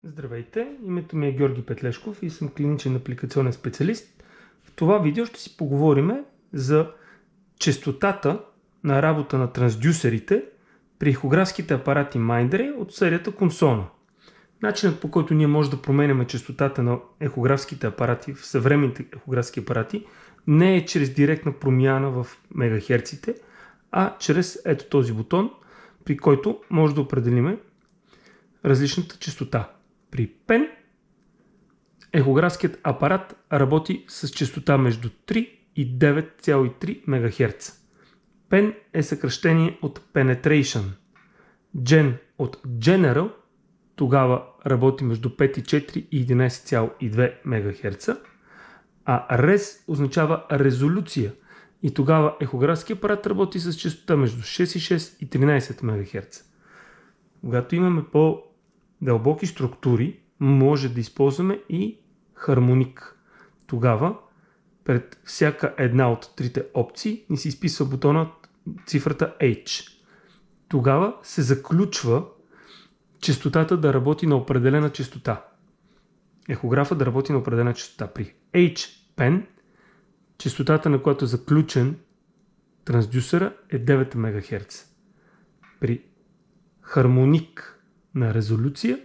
Здравейте, името ми е Георги Петлешков и съм клиничен апликационен специалист. В това видео ще си поговорим за честотата на работа на трансдюсерите при ехографските апарати Mindray от серията Consona. Начинът, по който ние можем да променяме честотата на ехографските апарати в съвременните ехографски апарати, не е чрез директна промяна в мегахерците, а чрез ето този бутон, при който може да определим различната честота. При пен ехографският апарат работи с честота между 3 и 9,3 МГц. Пен е съкръщение от Penetration. Gen от General тогава работи между 5,4 и 11,2 МГц. А Res означава резолюция и тогава ехографският апарат работи с честота между 6,6 и 13 МГц. Когато имаме по-дълбоки структури, може да използваме и хармоник. Тогава пред всяка една от трите опции ни се изписва бутонът цифрата H. Тогава се заключва честотата да работи на определена честота. Ехографа да работи на определена честота. При H-pen честотата, на която е заключен трансдюсера, е 9 МГц. При хармоник на резолюция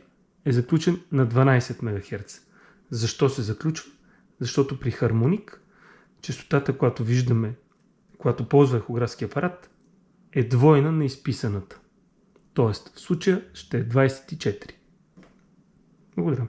е заключен на 12 МГц. Защо се заключва? Защото при хармоник честотата, която виждаме, която ползва ехографски апарат, е двойна на изписаната. Тоест в случая ще е 24. Благодаря.